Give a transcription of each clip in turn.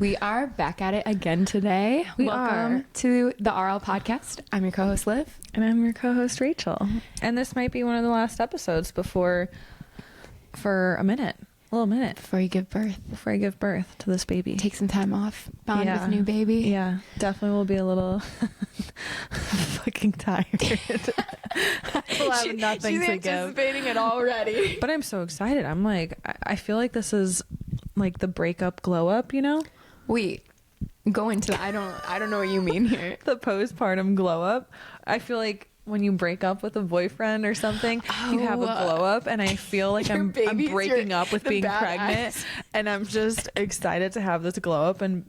We are back at it again today. Welcome to the RL podcast. I'm your co-host Liv. And I'm your co-host Rachel. And this might be one of the last episodes for a little minute. Before you give birth. Before I give birth to this baby. Take some time off. Bond with new baby. Yeah, definitely will be a little fucking tired. We'll have nothing she's to give. anticipating it already. But I'm so excited. I'm like, I feel like this is like the breakup glow up, you know? Wait, go into I don't know what you mean here. The postpartum glow up. I feel like when you break up with a boyfriend or something, you have a glow up, and I feel like I'm breaking up with being pregnant, and I'm just excited to have this glow up and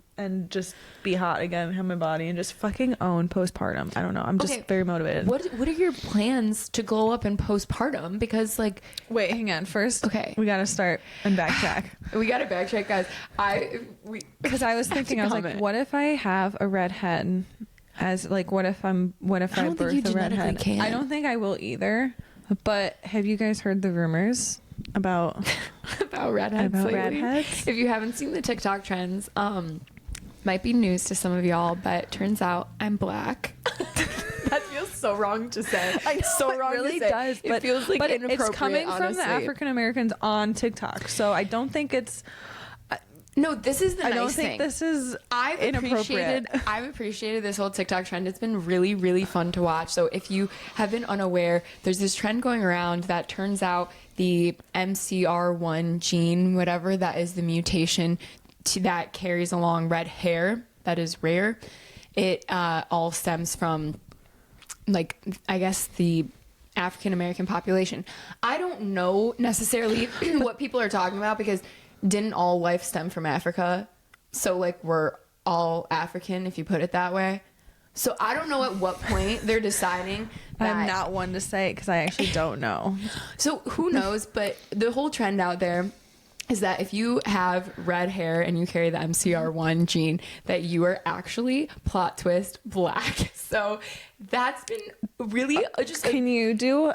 just be hot again, have my body, and just fucking own postpartum. I don't know. I'm just very motivated. What are your plans to glow up in postpartum? Because wait, hang on. First, okay, we got to start and backtrack. We got to backtrack, guys. Because I was thinking, I was like, what if I have a redhead? As like, what if I birth a redhead? Can. I don't think I will either. But have you guys heard the rumors about redheads? Redheads? If you haven't seen the TikTok trends, might be news to some of y'all, but turns out I'm black. That feels so wrong to say. I know, so wrong. It really to say. Does. But, it feels like but inappropriate. It's coming honestly. from the African Americans on TikTok, so I don't think it's. No, this is the I nice don't think thing. This is inappropriate. I've appreciated this whole TikTok trend. It's been really, really fun to watch. So if you have been unaware, there's this trend going around that turns out the MCR1 gene, whatever that is, the mutation that carries along red hair, that is rare. It all stems from, like, I guess the African American population. I don't know necessarily what people are talking about, because didn't all life stem from Africa? So like we're all African, if you put it that way. So I don't know at what point they're deciding that. I'm not one to say it because I actually don't know. So who knows? But the whole trend out there is that if you have red hair and you carry the MCR1 gene, that you are actually, plot twist, black. So that's been really just. Can you do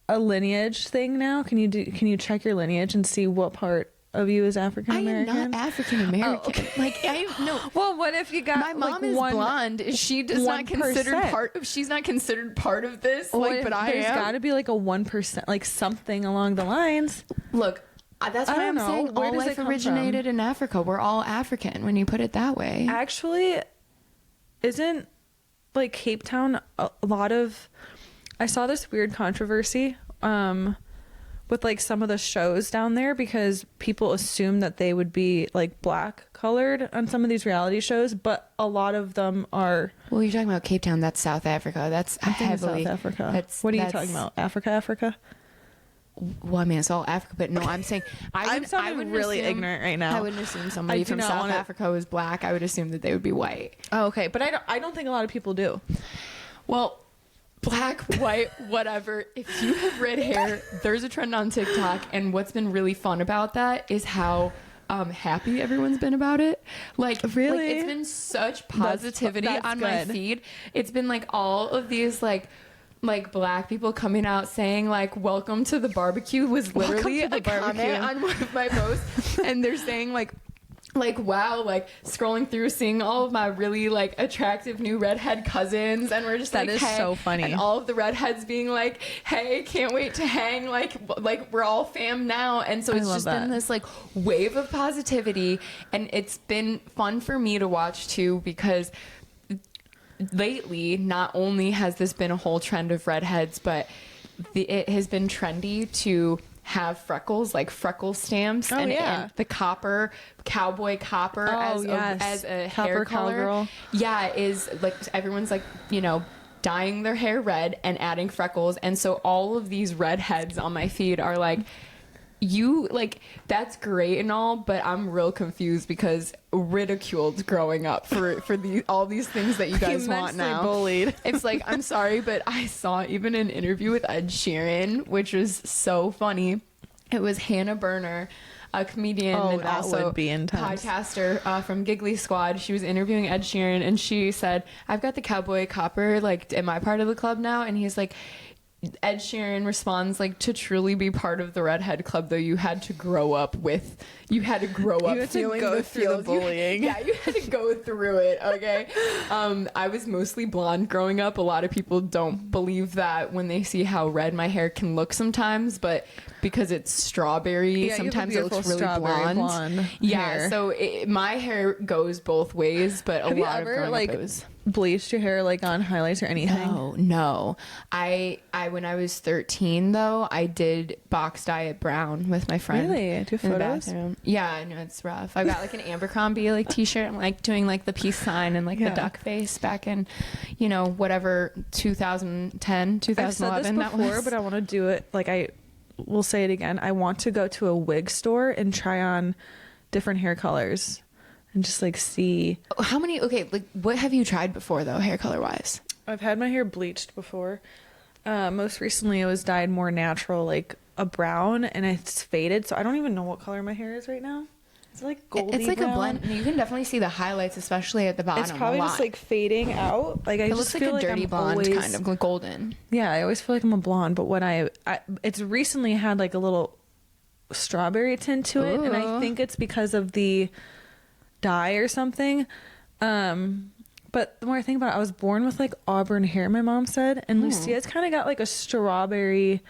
a lineage thing now? Can you check your lineage and see what part of you is African American? I am not African American. Oh, okay. Like no. Well, what if you got my mom is blonde? She does not considered part of. She's not considered part of this. Well, like, but I am. There's got to be like a 1%, like something along the lines. Look, that's what I'm saying. Where all life originated in Africa. We're all African when you put it that way. Actually, isn't like Cape Town a lot of? I saw this weird controversy. With like some of the shows down there, because people assume that they would be like black colored on some of these reality shows, but a lot of them are. Well, you're talking about Cape Town. That's South Africa. That's heavily South Africa. What are you talking about? Africa? Well, I mean, it's all Africa, but no, I'm saying I'm sounding really ignorant right now. I wouldn't assume somebody from South Africa was black. I would assume that they would be white. Oh, okay, but I don't think a lot of people do. Well, black, white, whatever. If you have red hair, there's a trend on TikTok, and what's been really fun about that is how happy everyone's been about it. Like, really, like, it's been such positivity that's on my feed. It's been like all of these like black people coming out saying like "Welcome to the barbecue" was literally a comment on one of my posts, and they're saying like wow, like scrolling through, seeing all of my really like attractive new redhead cousins, and we're just that is hey. So funny, and all of the redheads being like, hey, can't wait to hang, like we're all fam now. And so it's just been this like wave of positivity, and it's been fun for me to watch too, because lately not only has this been a whole trend of redheads, but it has been trendy to have freckles, like freckle stamps, and the cowboy copper as a copper hair color. Cowgirl. Yeah, is like everyone's like, you know, dyeing their hair red and adding freckles, and so all of these redheads on my feed are like, you like, that's great and all, but I'm real confused because ridiculed growing up for all these things that you guys want now. Bullied. It's like, I'm sorry, but I saw even an interview with Ed Sheeran, which was so funny. It was Hannah Berner, a comedian and also podcaster from Giggly Squad. She was interviewing Ed Sheeran, and she said, I've got the cowboy copper, like, am I part of the club now? And he's like, Ed Sheeran responds like, to truly be part of the redhead club though, you had to grow up feeling go the through the bullying. you had to go through it. Okay. I was mostly blonde growing up. A lot of people don't believe that when they see how red my hair can look sometimes, but because it's strawberry, sometimes it looks really blonde. Yeah, so my hair goes both ways, but a lot of growing up it was... bleached your hair like on highlights or anything? No. I when I was 13 though, I did box dye it brown with my friend. Really? Do you have photos? Yeah, I know it's rough. I got like an Abercrombie like t-shirt. I'm like doing like the peace sign and like the duck face back in, whatever 2010, 2011 I've said this before, but I want to do it. Like I will say it again. I want to go to a wig store and try on different hair colors. And just like see how many. Okay, like what have you tried before though, hair color wise? I've had my hair bleached before. Most recently it was dyed more natural, like a brown, and it's faded, so I don't even know what color my hair is right now. It's like goldy It's like brown. a blend. You can definitely see the highlights, especially at the bottom. It's probably just like fading out. Like I it just looks like feel a dirty I'm blonde, always, kind of like golden. Yeah, I always feel like I'm a blonde, but when I it's recently had like a little strawberry tint to it. Ooh. And I think it's because of the dye or something. But the more I think about it, I was born with like auburn hair, my mom said, and Lucia's kind of got like a strawberry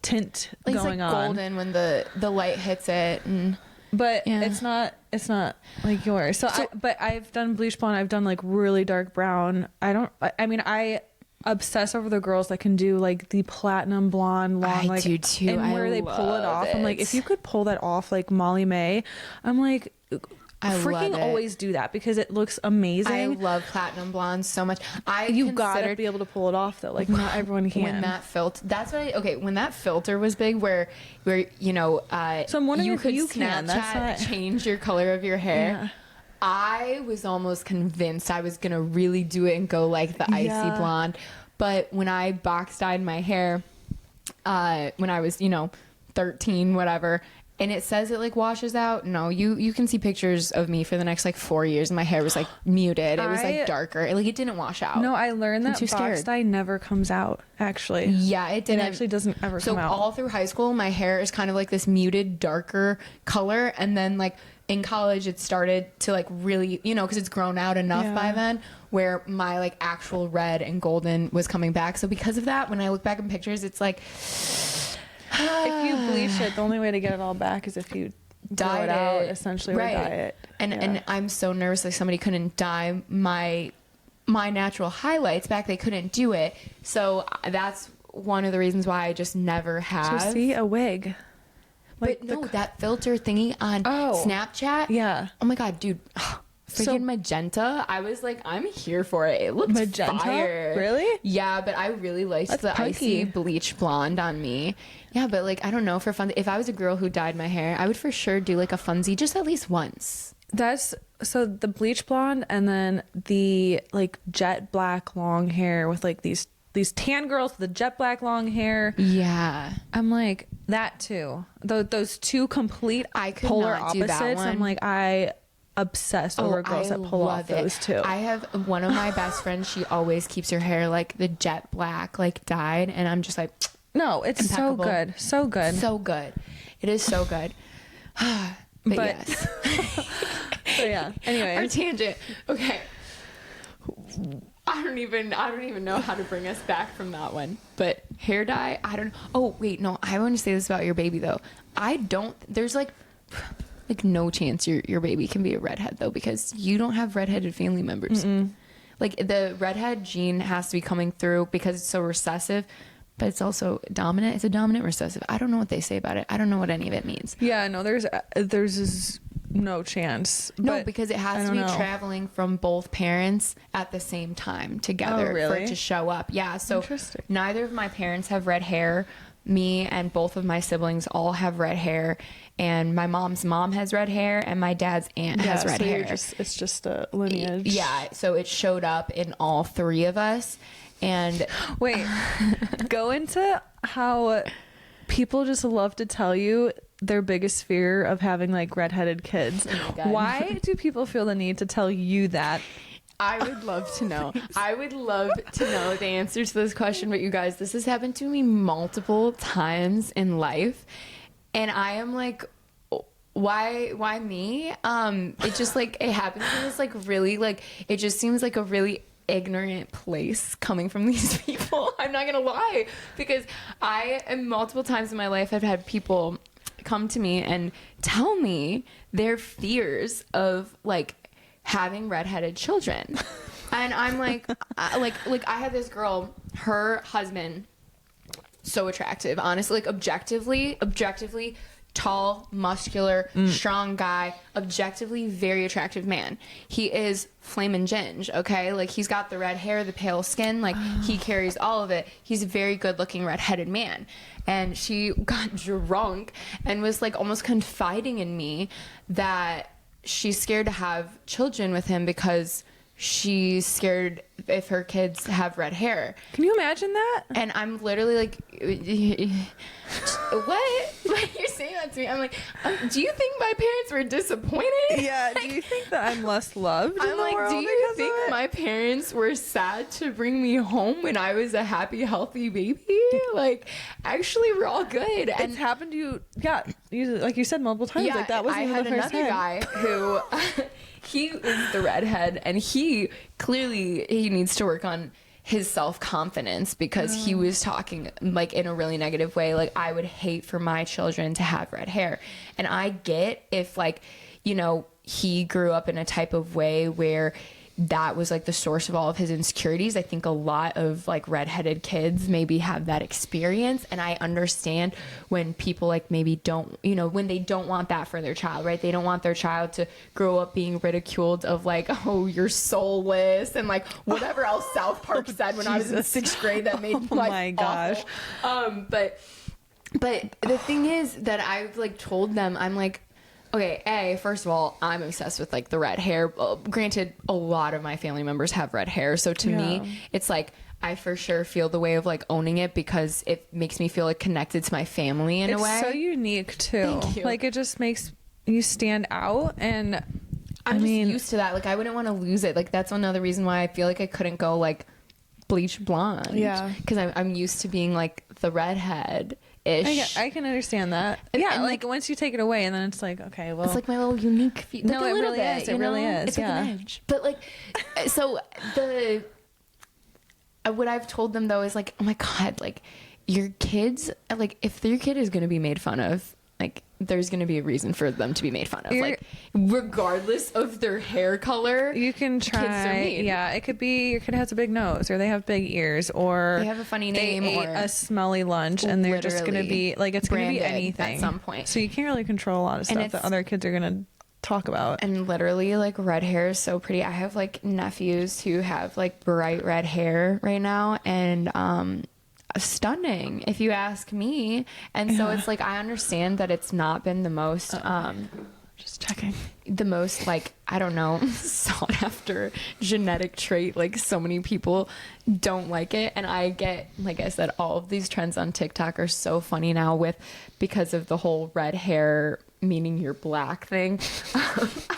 tint like going it's like on, golden when the light hits it. But it's not like yours. So but I've done bleach blonde, I've done like really dark brown. I obsess over the girls that can do like the platinum blonde long, I do too. And where they pull it off. I'm like, if you could pull that off like Molly May, I'm like, I freaking always do that because it looks amazing. I love platinum blondes so much. You gotta be able to pull it off though. Like not everyone can. When that filter, that's what when that filter was big, where so I'm wondering you if you Snapchat change your color of your hair. Yeah. I was almost convinced I was gonna really do it and go like the icy blonde, but when I box dyed my hair, when I was 13, whatever. And it says it like washes out. No, you can see pictures of me for the next like 4 years. And my hair was like muted. It was like darker. It didn't wash out. No, I learned that box dye never comes out. Actually, yeah, it didn't. It actually doesn't ever come out. So all through high school, my hair is kind of like this muted, darker color. And then like in college, it started to like really, because it's grown out enough by then, where my like actual red and golden was coming back. So because of that, when I look back in pictures, it's like. If you bleach it, the only way to get it all back is if you dye it out, essentially, or dye it. And I'm so nervous like somebody couldn't dye my natural highlights back. They couldn't do it. So that's one of the reasons why I just never have. So see, a wig. Like but no, that filter thingy on Snapchat. Yeah. Oh my God, dude. Freaking magenta. I was like, I'm here for it. It looks magenta. Fire. Really? Yeah, but I really liked the punky. Icy bleach blonde on me. Yeah, but like I don't know, for fun. If I was a girl who dyed my hair, I would for sure do like a funsie just at least once. That's so the bleach blonde and then the like jet black long hair with like these tan girls with the jet black long hair. Yeah. I'm like that too. Those two complete polar opposites. I'm like I obsessed over girls that pull off those two. I have one of my best friends, she always keeps her hair like the jet black, like dyed, and I'm just like, no, it's impeccable. So good. It is so good. but yes. So yeah, anyway, our tangent. Okay, I don't even know how to bring us back from that one. But hair dye, I don't. Oh wait, no, I want to say this about your baby though. There's like no chance your baby can be a redhead though, because you don't have redheaded family members. Like the redhead gene has to be coming through because it's so recessive, but it's also dominant. It's a dominant recessive. I don't know what they say about it. I don't know what any of it means. Yeah, no, there's no chance. No, because it has to be traveling from both parents at the same time together for it to show up. Yeah, so neither of my parents have red hair. Me and both of my siblings all have red hair, and my mom's mom has red hair, and my dad's aunt has red hair. It's just a lineage. Yeah, so it showed up in all three of us. And wait, go into how people just love to tell you their biggest fear of having like redheaded kids. Oh my God. Why do people feel the need to tell you that? I would love to know. I would love to know the answer to this question, but you guys, this has happened to me multiple times in life, and I am like, why me? It just like, it happens in this like really like, it just seems like a really ignorant place coming from these people. I'm not gonna lie, because multiple times in my life I've had people come to me and tell me their fears of like having redheaded children. And I'm like, like I had this girl, her husband, so attractive, honestly, like objectively tall, muscular, strong guy, objectively very attractive man. He is flamin' ginge, okay? Like, he's got the red hair, the pale skin, like, he carries all of it. He's a very good-looking redheaded man. And she got drunk and was, like, almost confiding in me that she's scared to have children with him because she's scared if her kids have red hair. Can you imagine that? And I'm literally like, what? Like, you're saying that to me? I'm like, do you think my parents were disappointed? Yeah. Like, do you think that I'm less loved in the world? Do you think my parents were sad to bring me home when I was a happy, healthy baby? Like, actually, we're all good. And it's happened to you. Yeah. Like you said multiple times. yeah, like that wasn't even the first time. I had another guy who he is the redhead, and he needs to work on his self-confidence, because he was talking like in a really negative way, like, I would hate for my children to have red hair. And I get if, like, you know, he grew up in a type of way where that was like the source of all of his insecurities. I think a lot of like redheaded kids maybe have that experience, and I understand when people like maybe don't, you know, when they don't want that for their child, right? They don't want their child to grow up being ridiculed of like, oh, you're soulless, and like whatever else South Park said when I was in 6th grade that made oh my gosh awful. But the thing is that I've like told them, I'm like, okay, first of all, I'm obsessed with like the red hair. Granted, a lot of my family members have red hair, so to me, it's like I for sure feel the way of like owning it, because it makes me feel like connected to my family in a way. It's so unique too. Thank you. Like, it just makes you stand out, and I'm just used to that. Like, I wouldn't want to lose it. Like, that's another reason why I feel like I couldn't go like bleach blonde. Yeah, because I'm used to being like the redhead. I can understand that. And like once you take it away, and then it's like, okay, well, it's like my little unique feet. No, it really is. It really is. It's like an edge. But like, so what I've told them though is like, oh my God, like your kids, like if your kid is going to be made fun of, like there's going to be a reason for them to be made fun of. Like, regardless of their hair color, you can try. Yeah, it could be your kid has a big nose, or they have big ears, or they have a funny name, or a smelly lunch, and they're just going to be like, it's going to be anything at some point. So you can't really control a lot of stuff that other kids are going to talk about. And literally, like, red hair is so pretty. I have like nephews who have like bright red hair right now, and stunning if you ask me. And so it's like, I understand that it's not been the most just checking, the most like, I don't know, sought after genetic trait. Like, so many people don't like it, and I get, like I said, all of these trends on TikTok are so funny now because of the whole red hair meaning you're black thing.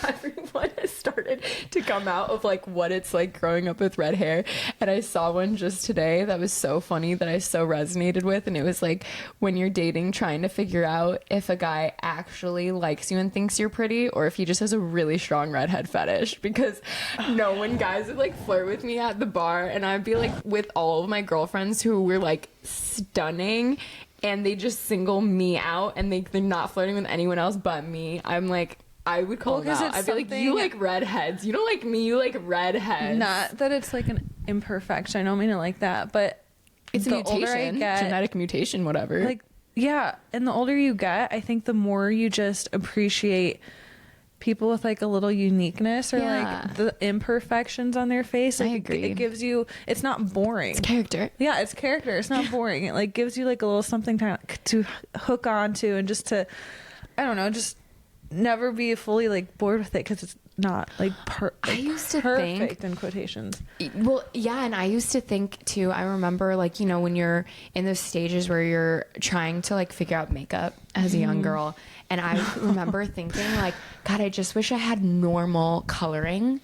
Everyone has started to come out of like what it's like growing up with red hair, and I saw one just today that was so funny that I so resonated with, and it was like, when you're dating, trying to figure out if a guy actually likes you and thinks you're pretty, or if he just has a really strong redhead fetish. Because when guys would like flirt with me at the bar, and I'd be like with all of my girlfriends who were like stunning, and they just single me out, and they're not flirting with anyone else but me, I'm like, I would call them out. I'd be like, you like redheads. You don't like me, you like redheads. Not that it's like an imperfection. I don't mean it like that, but it's a mutation, genetic mutation, whatever. Like, yeah, and the older you get, I think the more you just appreciate people with like a little uniqueness, or like the imperfections on their face. Like, I agree. It gives you, it's not boring. It's character. Yeah, it's character. It's not boring. It like gives you like a little something to hook on to, and just to, I don't know, just never be fully like bored with it, because it's not like I used to perfect think, in quotations. Well, yeah, and I used to think too, I remember like, you know, when you're in those stages where you're trying to like figure out makeup as a young girl, and I remember thinking like, God, I just wish I had normal coloring.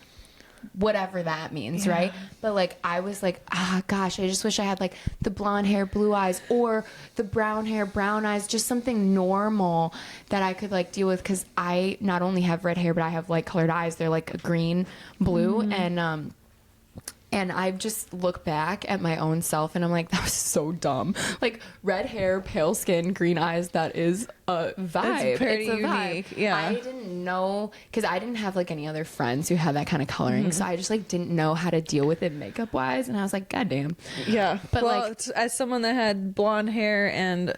whatever that means, right? But like I was like, gosh, I just wish I had like the blonde hair, blue eyes, or the brown hair, brown eyes, just something normal that I could like deal with, because I not only have red hair, but I have light colored eyes. They're like a green, blue, and I just look back at my own self and I'm like, that was so dumb. Like red hair, pale skin, green eyes, that is a vibe. It's pretty a unique. vibe. Yeah. I didn't know, because I didn't have like any other friends who had that kind of coloring. So I just like didn't know how to deal with it makeup wise. And I was like, God damn. Yeah. But well, like, as someone that had blonde hair and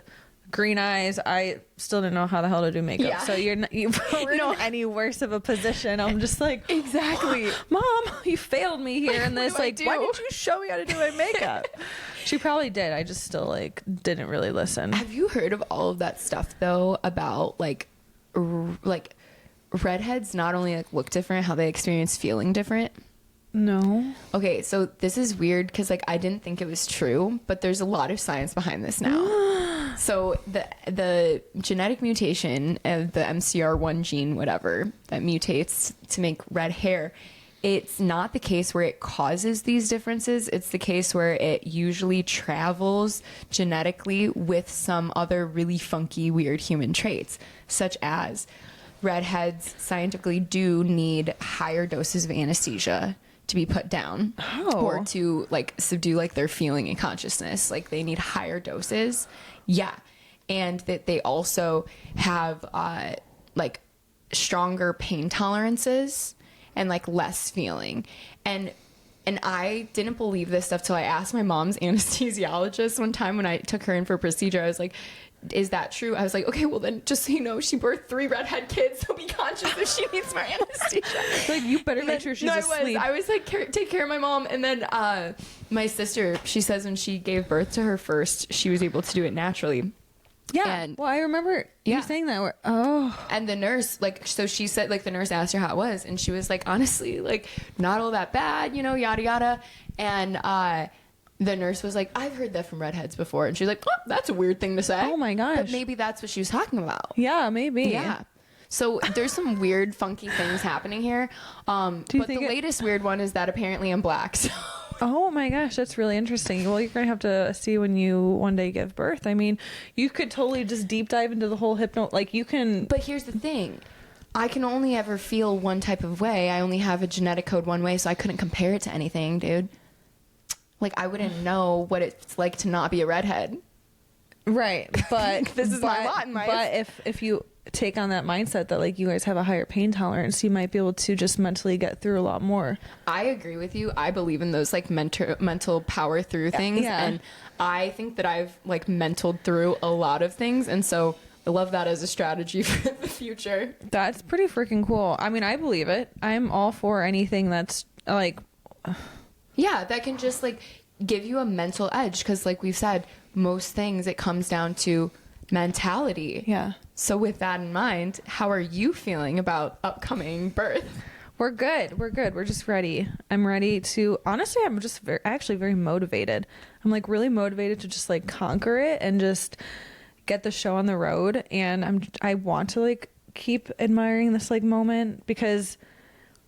green eyes, I still didn't know how the hell to do makeup. Yeah. So you weren't in any worse of a position. I'm just like, exactly. Mom, you failed me here in this. Like, why didn't you show me how to do my makeup? She probably did. I just still like didn't really listen. Have you heard of all of that stuff though about like redheads not only like look different, how they experience feeling different? No. Okay, so this is weird because like I didn't think it was true, but there's a lot of science behind this now. So the genetic mutation of the MCR1 gene, whatever, that mutates to make red hair, it's not the case where it causes these differences. It's the case where it usually travels genetically with some other really funky, weird human traits, such as redheads scientifically do need higher doses of anesthesia to be put down or to like subdue like their feeling and consciousness. Like they need higher doses. Yeah. And that they also have like stronger pain tolerances and like less feeling. And I didn't believe this stuff till I asked my mom's anesthesiologist one time when I took her in for a procedure. I was like, is that true? I was like, okay, well then just so you know, she birthed 3 redhead kids, so be conscious if she needs more anesthesia. Like, you better make sure she's asleep. I was like, take care of my mom. And then my sister, she says when she gave birth to her first, she was able to do it naturally. Yeah. And well, I remember you saying that. And the nurse, like, so she said, like, the nurse asked her how it was, and she was like, honestly, like, not all that bad, you know, yada yada. And the nurse was like, I've heard that from redheads before. And she's like, oh, that's a weird thing to say. Oh my gosh. But maybe that's what she was talking about. Yeah, maybe. Yeah. So there's some weird, funky things happening here. But the latest weird one is that apparently I'm black. So. Oh my gosh, that's really interesting. Well, you're going to have to see when you one day give birth. I mean, you could totally just deep dive into the whole like you can. But here's the thing. I can only ever feel one type of way. I only have a genetic code one way, so I couldn't compare it to anything, dude. Like, I wouldn't know what it's like to not be a redhead. Right, but this is my lot in life. But if you take on that mindset that like you guys have a higher pain tolerance, you might be able to just mentally get through a lot more. I agree with you. I believe in those like mental power through things. Yeah. And I think that I've like mentaled through a lot of things. And so I love that as a strategy for the future. That's pretty freaking cool. I mean, I believe it. I'm all for anything that's like... Yeah, that can just like give you a mental edge. Because like we've said, most things it comes down to mentality. Yeah. So with that in mind, how are you feeling about upcoming birth? We're good. We're just ready. I'm ready to, honestly, I'm just actually very motivated. I'm like really motivated to just like conquer it and just get the show on the road. And I want to like keep admiring this like moment, because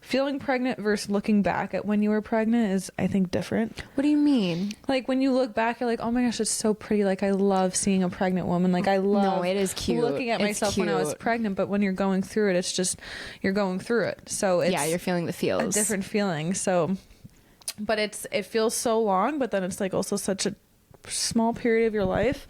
feeling pregnant versus looking back at when you were pregnant is, I think, different. What do you mean? Like when you look back, you're like, oh my gosh, it's so pretty. Like I love seeing a pregnant woman. Like I love it is cute. Looking at myself when I was pregnant, but when you're going through it, it's just, you're going through it. So it's, yeah, you're feeling the feels. A different feeling. So, but it feels so long, but then it's like also such a small period of your life.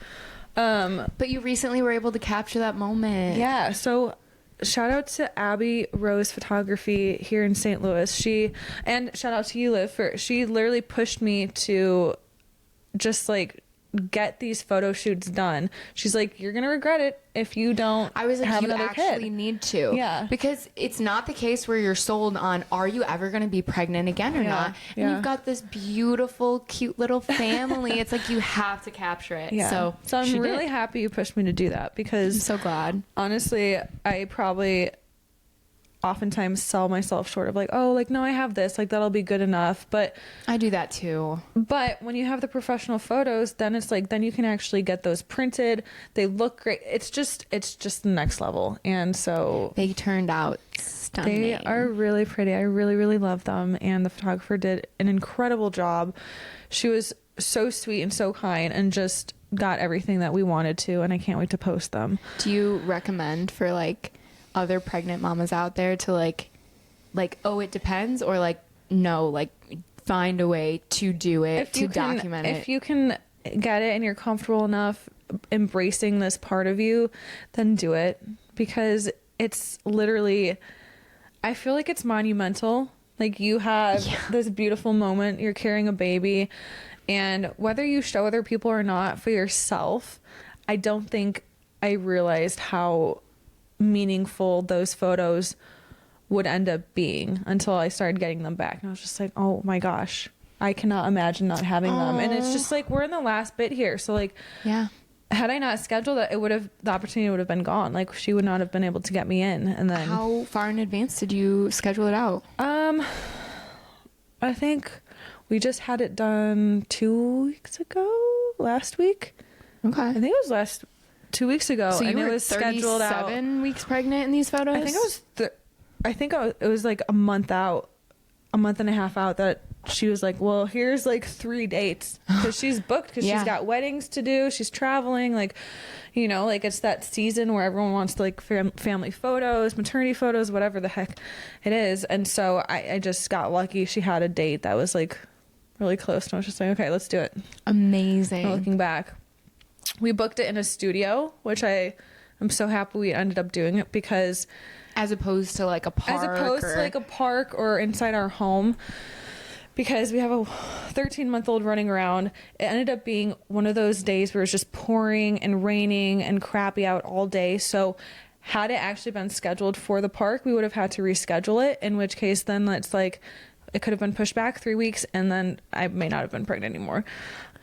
But you recently were able to capture that moment. Yeah. So shout out to Abby Rose Photography here in St. Louis. And shout out to you, Liv, she literally pushed me to just like get these photo shoots done. She's like, you're gonna regret it if you don't. I was like, have you another actually kid. Need to. Yeah. Because it's not the case where you're sold on, are you ever going to be pregnant again or not? And you've got this beautiful, cute little family. It's like you have to capture it. Yeah. So I'm really happy you pushed me to do that, because I'm so glad. Honestly, I probably oftentimes sell myself short of like, oh, like, no, I have this, like, that'll be good enough. But I do that too. But when you have the professional photos, then it's like, then you can actually get those printed. They look great. It's just the next level. And so they turned out stunning. They are really pretty. I really, really love them. And the photographer did an incredible job. She was so sweet and so kind and just got everything that we wanted to. And I can't wait to post them. Do you recommend for like other pregnant mamas out there to like, oh, it depends, or like, no, like find a way to do it, to document it? If you can get it and you're comfortable enough embracing this part of you, then do it, because it's literally, I feel like it's monumental. Like, you have this beautiful moment, you're carrying a baby, and whether you show other people or not, for yourself, I don't think I realized how meaningful those photos would end up being until I started getting them back. And I was just like, oh my gosh, I cannot imagine not having them. And it's just like, we're in the last bit here. So like, yeah, had I not scheduled it, the opportunity would have been gone. Like, she would not have been able to get me in. And then how far in advance did you schedule it out? I think we just had it done 2 weeks ago, last week. Okay. I think it was 2 weeks ago. So and you were it was scheduled out 37 weeks pregnant in these photos? I think it was like a month and a half out, that she was like, well, here's like 3 dates, because she's booked, because she's got weddings to do, she's traveling, like, you know, like, it's that season where everyone wants to like family photos, maternity photos, whatever the heck it is. And so I just got lucky. She had a date that was like really close, and I was just like, okay, let's do it. Amazing. And looking back, we booked it in a studio, which I'm so happy we ended up doing it, because as opposed to like a park or inside our home, because we have a 13-month-old running around. It ended up being one of those days where it was just pouring and raining and crappy out all day. So had it actually been scheduled for the park, we would have had to reschedule it, in which case then it's like, it could have been pushed back 3 weeks, and then I may not have been pregnant anymore.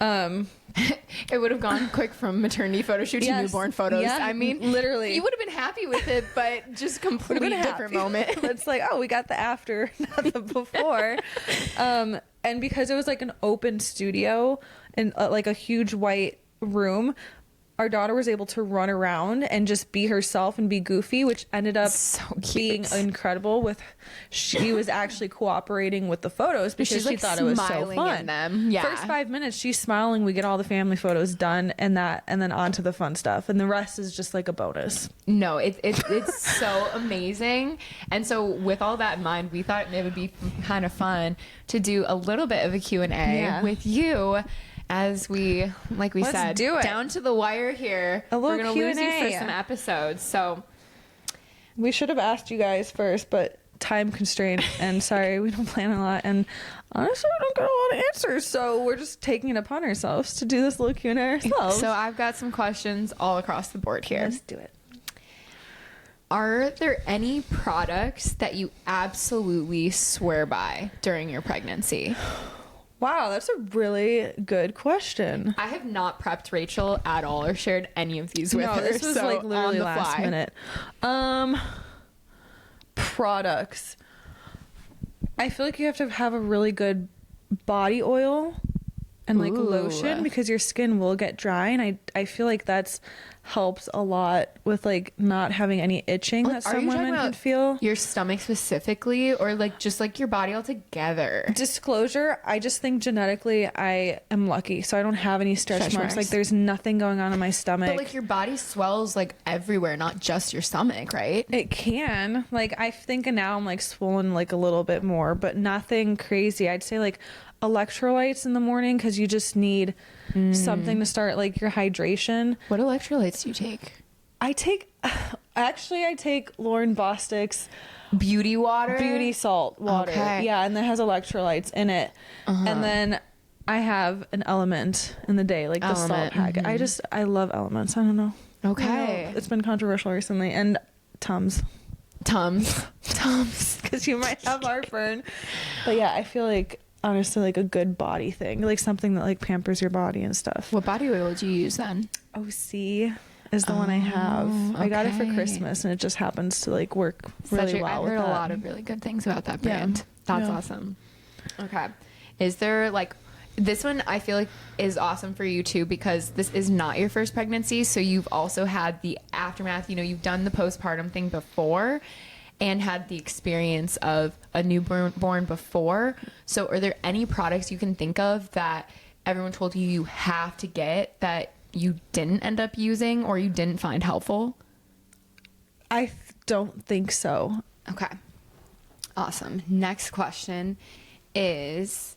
It would have gone quick from maternity photo shoot to newborn photos. Yeah, I mean, literally, you would have been happy with it, but just completely different moment. It's like, oh, we got the after, not the before. And because it was like an open studio and like a huge white room, our daughter was able to run around and just be herself and be goofy, which ended up being incredible. She was actually cooperating with the photos because she thought it was so fun. First 5 minutes, she's smiling. We get all the family photos done, and then on to the fun stuff, and the rest is just like a bonus. No, it's so amazing. And so with all that in mind, we thought it would be kind of fun to do a little bit of a Q&A with you. As we said, do it. Down to the wire here. We're going to lose you for some episodes. So we should have asked you guys first, but time constraint, and sorry, we don't plan a lot. And honestly, we don't get a lot of answers. So we're just taking it upon ourselves to do this little Q&A ourselves. So I've got some questions all across the board here. Let's do it. Are there any products that you absolutely swear by during your pregnancy? Wow, that's a really good question. I have not prepped Rachel at all or shared any of these with her. No, this was like literally last minute. Products. I feel like you have to have a really good body oil and like lotion, because your skin will get dry, and I feel like that's helps a lot with like not having any itching that some women can feel. Your stomach specifically, or like just like your body altogether? Disclosure, I just think genetically I am lucky, so I don't have any stretch marks. Like, there's nothing going on in my stomach. But like, your body swells like everywhere, not just your stomach, right? It can. Like, I think now I'm like swollen like a little bit more, but nothing crazy. I'd say like electrolytes in the morning, because you just need something to start like your hydration. What electrolytes do you take? I take Lauren Bostic's beauty salt water. Okay. Yeah, and that has electrolytes in it. And then I have an Element in the day, like the salt packet. I love Elements. I don't know. Okay. It's been controversial recently. And Tums, because you might have heartburn. But yeah, I feel like honestly like a good body thing, like something that like pampers your body and stuff. What body oil do you use then? OC. is the one I have. I got it for Christmas, and it just happens to like work really well. I've heard a lot of really good things about that brand. Yeah. That's awesome. Okay. Is there like, this one I feel like is awesome for you too, because this is not your first pregnancy. So you've also had the aftermath, you know, you've done the postpartum thing before and had the experience of a newborn before. So are there any products you can think of that everyone told you you have to get that you didn't end up using or you didn't find helpful? I don't think so. Okay. Awesome. Next question is,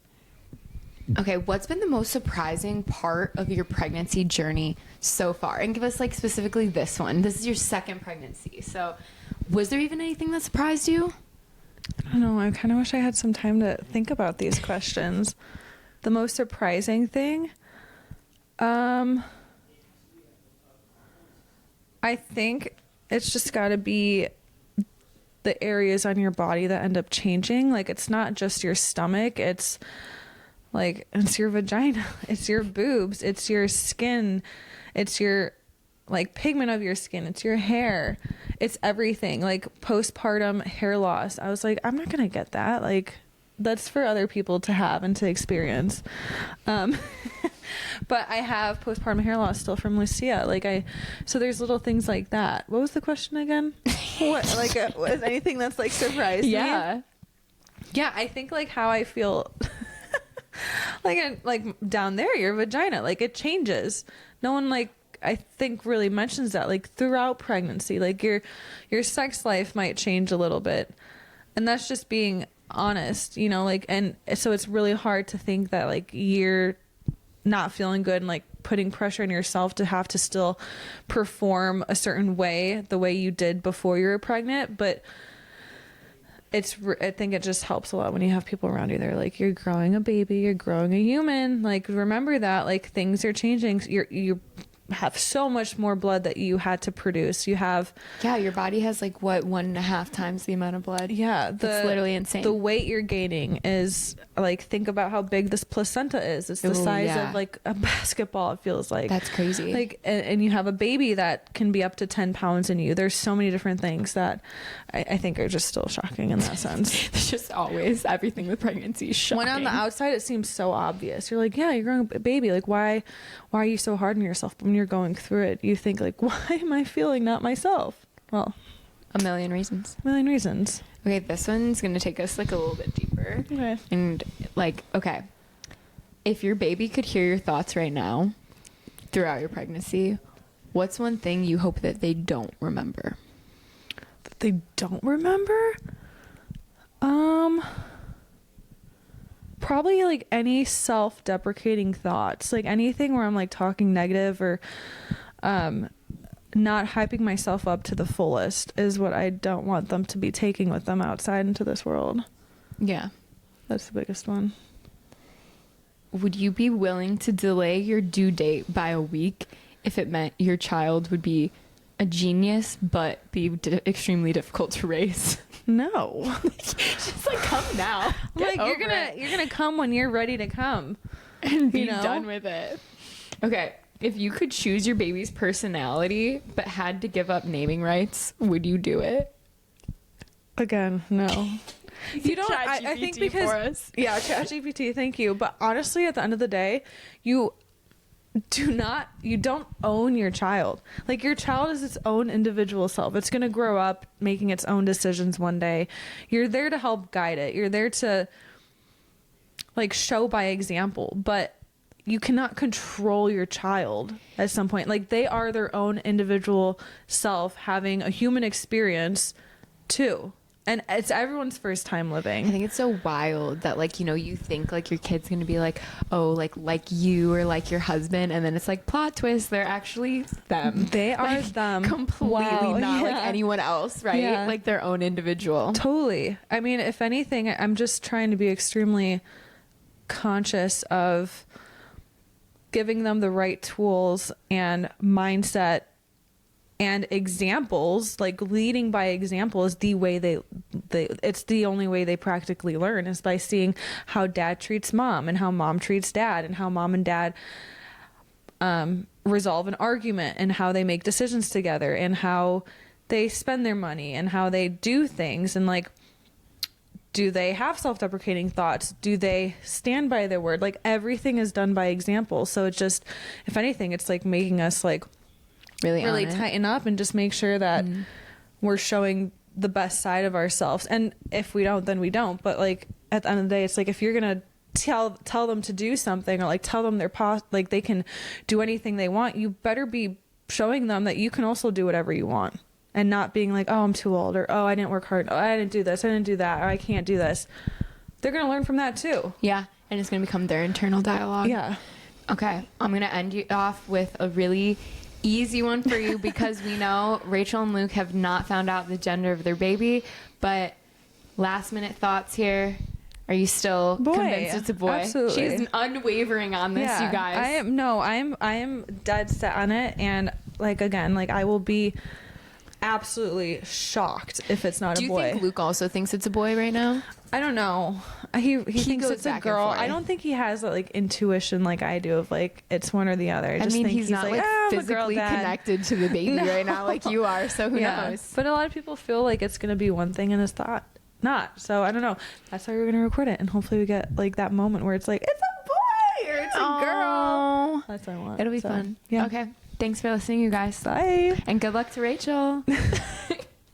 okay, what's been the most surprising part of your pregnancy journey so far? And give us like specifically this one. This is your second pregnancy. So was there even anything that surprised you? I don't know. I kind of wish I had some time to think about these questions. The most surprising thing? I think it's just got to be the areas on your body that end up changing. Like, it's not just your stomach. It's like, it's your vagina. It's your boobs. It's your skin. It's your, like, pigment of your skin. It's your hair. It's everything. Like, postpartum hair loss. I was like, I'm not going to get that. Like, that's for other people to have and to experience. But I have postpartum hair loss still from Lucia. Like, so there's little things like that. What was the question again? What, like, was anything that's like surprised me? Yeah, I think like how I feel like down there, your vagina, like it changes. No one, like, I think really mentions that, like, throughout pregnancy, like your sex life might change a little bit, and that's just being honest, you know, like, and so it's really hard to think that like you're not feeling good and like putting pressure on yourself to have to still perform a certain way, the way you did before you were pregnant. But I think it just helps a lot when you have people around you. They're like, you're growing a baby, you're growing a human. Like, remember that, like, things are changing. You have so much more blood that you had to produce. You have, your body has like what, 1.5 times the amount of blood. That's literally insane. The weight you're gaining is like, think about how big this placenta is. It's the size of like a basketball, it feels like. That's crazy. Like, and you have a baby that can be up to 10 pounds in you. There's so many different things that I think are just still shocking in that sense. It's just always everything with pregnancy is shocking. When on the outside it seems so obvious. You're like, yeah, you're growing a baby, like, why are you so hard on yourself? But when you're going through it, you think like, why am I feeling not myself? Well, a million reasons. Okay, this one's gonna take us like a little bit deeper. Okay. And like, okay, if your baby could hear your thoughts right now throughout your pregnancy, what's one thing you hope that they don't remember? That they don't remember? Probably like any self-deprecating thoughts, like anything where I'm like talking negative or not hyping myself up to the fullest is what I don't want them to be taking with them outside into this world. Yeah. That's the biggest one. Would you be willing to delay your due date by a week if it meant your child would be a genius but be extremely difficult to raise? No. Just like, come now. Like, you're gonna come when you're ready to come and be done with it. Okay, if you could choose your baby's personality but had to give up naming rights, would you do it? Again, no. You don't. I think because ChatGPT, thank you. But honestly, at the end of the day, you don't own your child. Like, your child is its own individual self. It's going to grow up making its own decisions one day. You're there to help guide it. You're there to like show by example, but you cannot control your child at some point. Like, they are their own individual self having a human experience too. And it's everyone's first time living. I think it's so wild that, like, you know, you think like your kid's gonna be like, oh, like you or like your husband, and then it's like, plot twist, they're actually them. They are like, them. Completely not like anyone else, right? Yeah. Like their own individual. Totally. I mean, if anything, I'm just trying to be extremely conscious of giving them the right tools and mindset and examples. Like, leading by example is the way it's the only way they practically learn, is by seeing how dad treats mom and how mom treats dad and how mom and dad resolve an argument and how they make decisions together and how they spend their money and how they do things. And like, do they have self-deprecating thoughts? Do they stand by their word? Like, everything is done by example. So it's just, if anything, it's like making us like really tighten up and just make sure that we're showing the best side of ourselves. And if we don't, then we don't. But like, at the end of the day, it's like, if you're gonna tell them to do something, or like tell them like they can do anything they want, you better be showing them that you can also do whatever you want, and not being like, oh, I'm too old, or oh, I didn't work hard, oh, I didn't do this, I didn't do that, or I can't do this. They're gonna learn from that too. Yeah, and it's gonna become their internal dialogue. Yeah. Okay, I'm gonna end you off with a really easy one for you, because we know Rachel and Luke have not found out the gender of their baby, but last minute thoughts here. Are you still convinced it's a boy? Absolutely. She's unwavering on this, you guys. I am dead set on it. And like, again, like, I will be absolutely shocked if it's not a boy. Do you think Luke also thinks it's a boy right now? I don't know. He thinks it's a girl. I don't think he has like intuition like I do of like it's one or the other. I mean, think he's not like physically connected to the baby right now like you are, so who knows? But a lot of people feel like it's gonna be one thing and it's not. So I don't know. That's why we're gonna record it, and hopefully we get like that moment where it's like it's a boy or it's a girl. That's what I want. It'll be fun. Yeah. Okay. Thanks for listening, you guys. Bye. And good luck to Rachel.